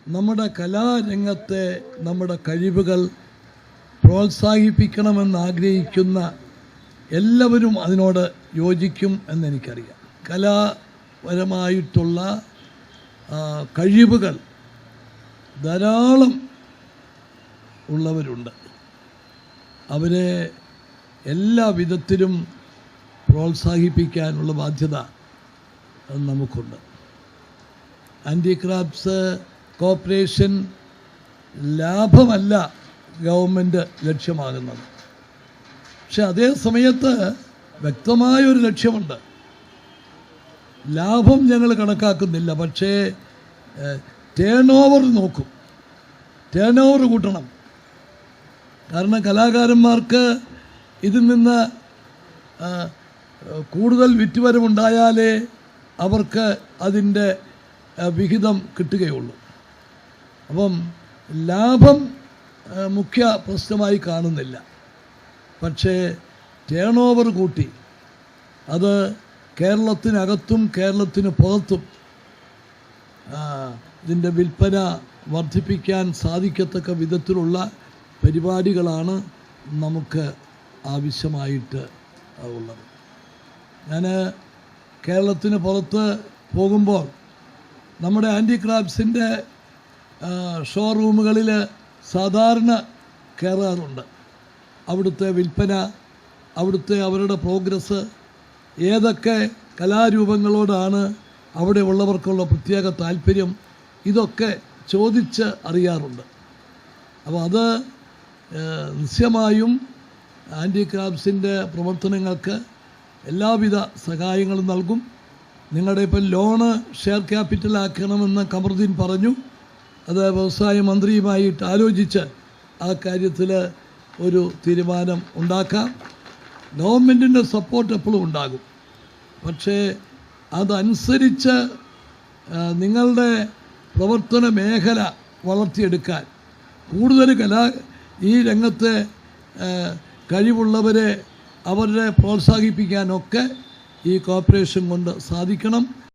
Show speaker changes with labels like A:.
A: നമ്മുടെ കലാരംഗത്തെ നമ്മുടെ കഴിവുകൾ പ്രോത്സാഹിപ്പിക്കണമെന്നാഗ്രഹിക്കുന്ന എല്ലാവരും അതിനോട് യോജിക്കും എന്നെനിക്കറിയാം. കലാപരമായിട്ടുള്ള കഴിവുകൾ ധാരാളം ഉള്ളവരുണ്ട്. അവരെ എല്ലാ വിധത്തിലും പ്രോത്സാഹിപ്പിക്കാനുള്ള ബാധ്യത നമുക്കുണ്ട്. ഹാൻഡിക്രാഫ്റ്റ്സ് കോർപ്പറേഷൻ ലാഭമല്ല ഗവൺമെൻറ് ലക്ഷ്യമാകുന്നത്. പക്ഷെ അതേ സമയത്ത് വ്യക്തമായൊരു ലക്ഷ്യമുണ്ട്. ലാഭം ഞങ്ങൾ കണക്കാക്കുന്നില്ല, പക്ഷേ ടേൺ ഓവർ നോക്കും, ടേൺ ഓവർ കൂട്ടണം. കാരണം കലാകാരന്മാർക്ക് ഇതിൽ നിന്ന് കൂടുതൽ വിറ്റുവരവുണ്ടായാലേ അവർക്ക് അതിൻ്റെ വിഹിതം കിട്ടുകയുള്ളൂ. അപ്പം ലാഭം മുഖ്യ പ്രശ്നമായി കാണുന്നില്ല, പക്ഷേ ടേൺ ഓവർ കൂട്ടി അത് കേരളത്തിനകത്തും കേരളത്തിന് പുറത്തും ഇതിൻ്റെ വിൽപ്പന വർദ്ധിപ്പിക്കാൻ സാധിക്കത്തക്ക വിധത്തിലുള്ള പരിപാടികളാണ് നമുക്ക് ആവശ്യമായിട്ട് ഉള്ളത്. ഞാൻ കേരളത്തിന് പുറത്ത് പോകുമ്പോൾ നമ്മുടെ ഹാൻഡിക്രാഫ്റ്റ്സിൻ്റെ ഷോറൂമുകളിൽ സാധാരണ കയറാറുണ്ട്. അവിടുത്തെ വിൽപ്പന, അവിടുത്തെ അവരുടെ പ്രോഗ്രസ്, ഏതൊക്കെ കലാരൂപങ്ങളോടാണ് അവിടെ ഉള്ളവർക്കുള്ള പ്രത്യേക താല്പര്യം, ഇതൊക്കെ ചോദിച്ച് അറിയാറുണ്ട്. അപ്പോൾ അത് നിശ്ചയമായും ഹാൻഡിക്രാഫ്റ്റ്സിൻ്റെ പ്രവർത്തനങ്ങൾക്ക് എല്ലാവിധ സഹായങ്ങളും നൽകും. നിങ്ങളുടെ ഇപ്പം ലോണ് ഷെയർ ക്യാപിറ്റലാക്കണമെന്ന് കമറുദ്ദീൻ പറഞ്ഞു. അത് വ്യവസായ മന്ത്രിയുമായിട്ട് ആലോചിച്ച് ആ കാര്യത്തിൽ ഒരു തീരുമാനം ഉണ്ടാക്കാം. ഗവൺമെൻറ്റിൻ്റെ സപ്പോർട്ട് എപ്പോഴും ഉണ്ടാകും. പക്ഷേ അതനുസരിച്ച് നിങ്ങളുടെ പ്രവർത്തന മേഖല വളർത്തിയെടുക്കാൻ കൂടുതൽ ഈ രംഗത്തെ കഴിവുള്ളവരെ അവരെ പ്രോത്സാഹിപ്പിക്കാനൊക്കെ ഈ കോർപ്പറേഷൻ കൊണ്ട് സാധിക്കണം.